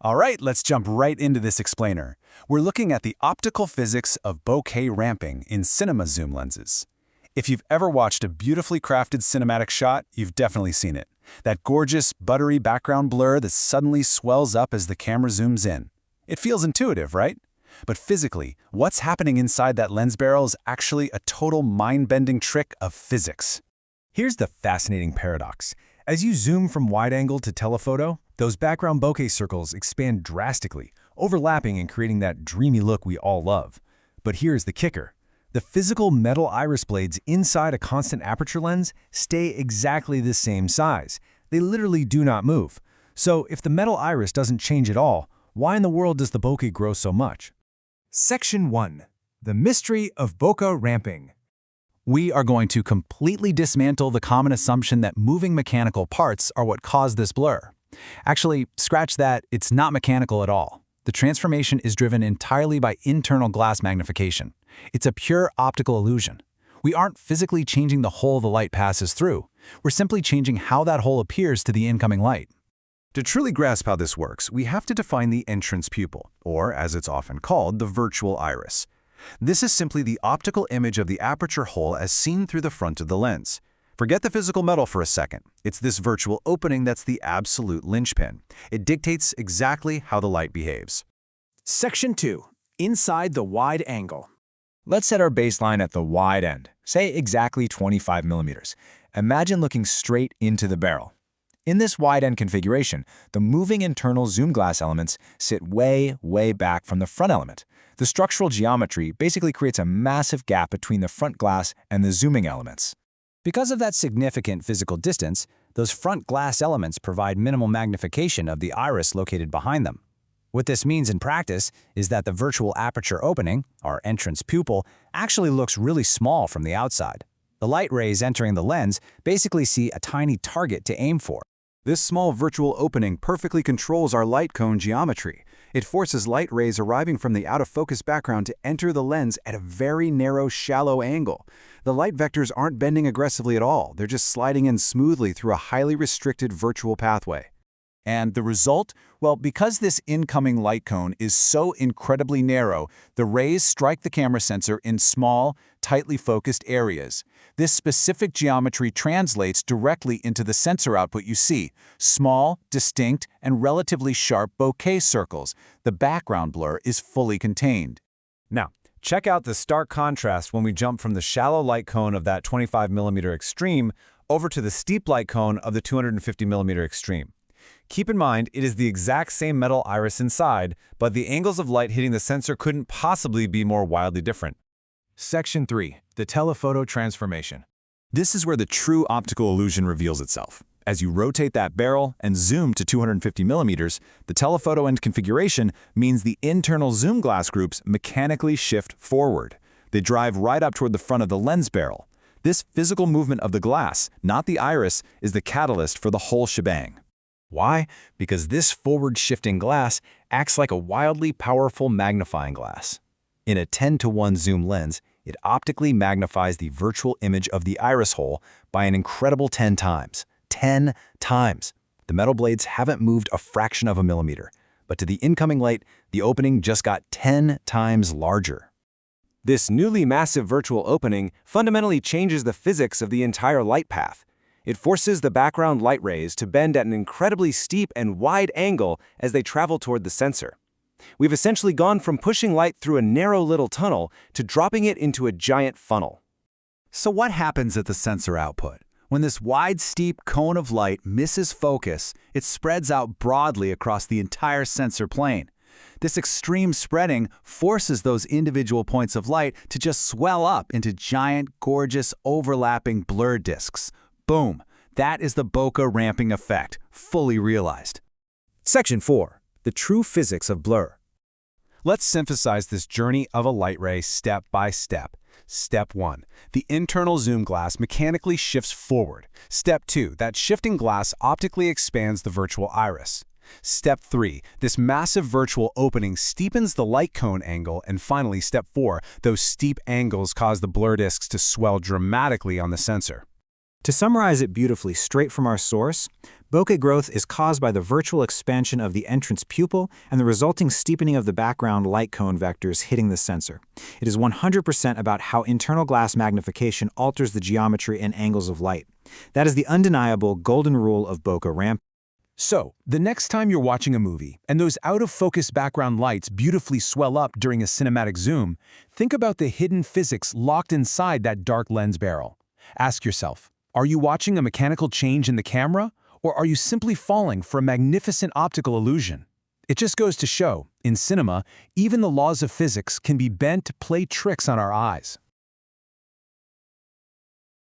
All right, let's jump right into this explainer. We're looking at the optical physics of bokeh ramping in cinema zoom lenses. If you've ever watched a beautifully crafted cinematic shot, you've definitely seen it. That gorgeous, buttery background blur that suddenly swells up as the camera zooms in. It feels intuitive, right? But physically, what's happening inside that lens barrel is actually a total mind-bending trick of physics. Here's the fascinating paradox. As you zoom from wide-angle to telephoto, those background bokeh circles expand drastically, overlapping and creating that dreamy look we all love. But here's the kicker. The physical metal iris blades inside a constant aperture lens stay exactly the same size. They literally do not move. So if the metal iris doesn't change at all, why in the world does the bokeh grow so much? Section 1. The Mystery of Bokeh Ramping. We are going to completely dismantle the common assumption that moving mechanical parts are what caused this blur. Actually, scratch that, it's not mechanical at all. The transformation is driven entirely by internal glass magnification. It's a pure optical illusion. We aren't physically changing the hole the light passes through. We're simply changing how that hole appears to the incoming light. To truly grasp how this works, we have to define the entrance pupil, or as it's often called, the virtual iris. This is simply the optical image of the aperture hole as seen through the front of the lens. Forget the physical metal for a second. It's this virtual opening that's the absolute linchpin. It dictates exactly how the light behaves. Section 2. Inside the wide angle. Let's set our baseline at the wide end, say exactly 25 millimeters. Imagine looking straight into the barrel. In this wide-end configuration, the moving internal zoom glass elements sit way back from the front element. The structural geometry basically creates a massive gap between the front glass and the zooming elements. Because of that significant physical distance, those front glass elements provide minimal magnification of the iris located behind them. What this means in practice is that the virtual aperture opening, our entrance pupil, actually looks really small from the outside. The light rays entering the lens basically see a tiny target to aim for. This small virtual opening perfectly controls our light cone geometry. It forces light rays arriving from the out-of-focus background to enter the lens at a very narrow, shallow angle. The light vectors aren't bending aggressively at all. They're just sliding in smoothly through a highly restricted virtual pathway. And the result? Well, because this incoming light cone is so incredibly narrow, the rays strike the camera sensor in small, tightly focused areas. This specific geometry translates directly into the sensor output you see: small, distinct, and relatively sharp bokeh circles. The background blur is fully contained. Now, check out the stark contrast when we jump from the shallow light cone of that 25 millimeter extreme over to the steep light cone of the 250 millimeter extreme. Keep in mind, it is the exact same metal iris inside, but the angles of light hitting the sensor couldn't possibly be more wildly different. Section 3. The telephoto transformation. This is where the true optical illusion reveals itself. As you rotate that barrel and zoom to 250 millimeters, the telephoto end configuration means the internal zoom glass groups mechanically shift forward. They drive right up toward the front of the lens barrel. This physical movement of the glass, not the iris, is the catalyst for the whole shebang. Why? Because this forward-shifting glass acts like a wildly powerful magnifying glass. In a 10-to-1 zoom lens, it optically magnifies the virtual image of the iris hole by an incredible 10 times. 10 times! The metal blades haven't moved a fraction of a millimeter, but to the incoming light, the opening just got 10 times larger. This newly massive virtual opening fundamentally changes the physics of the entire light path. It forces the background light rays to bend at an incredibly steep and wide angle as they travel toward the sensor. We've essentially gone from pushing light through a narrow little tunnel to dropping it into a giant funnel. So what happens at the sensor output? When this wide, steep cone of light misses focus, it spreads out broadly across the entire sensor plane. This extreme spreading forces those individual points of light to just swell up into giant, gorgeous, overlapping blur disks. Boom! That is the bokeh ramping effect, fully realized. Section 4. The true physics of blur. Let's synthesize this journey of a light ray step by step. Step 1. The internal zoom glass mechanically shifts forward. Step 2. That shifting glass optically expands the virtual iris. Step 3. This massive virtual opening steepens the light cone angle. And finally, Step 4. Those steep angles cause the blur disks to swell dramatically on the sensor. To summarize it beautifully straight from our source, bokeh growth is caused by the virtual expansion of the entrance pupil and the resulting steepening of the background light cone vectors hitting the sensor. It is 100% about how internal glass magnification alters the geometry and angles of light. That is the undeniable golden rule of bokeh ramp. So, the next time you're watching a movie and those out-of-focus background lights beautifully swell up during a cinematic zoom, think about the hidden physics locked inside that dark lens barrel. Ask yourself, are you watching a mechanical change in the camera, or are you simply falling for a magnificent optical illusion? It just goes to show, in cinema, even the laws of physics can be bent to play tricks on our eyes.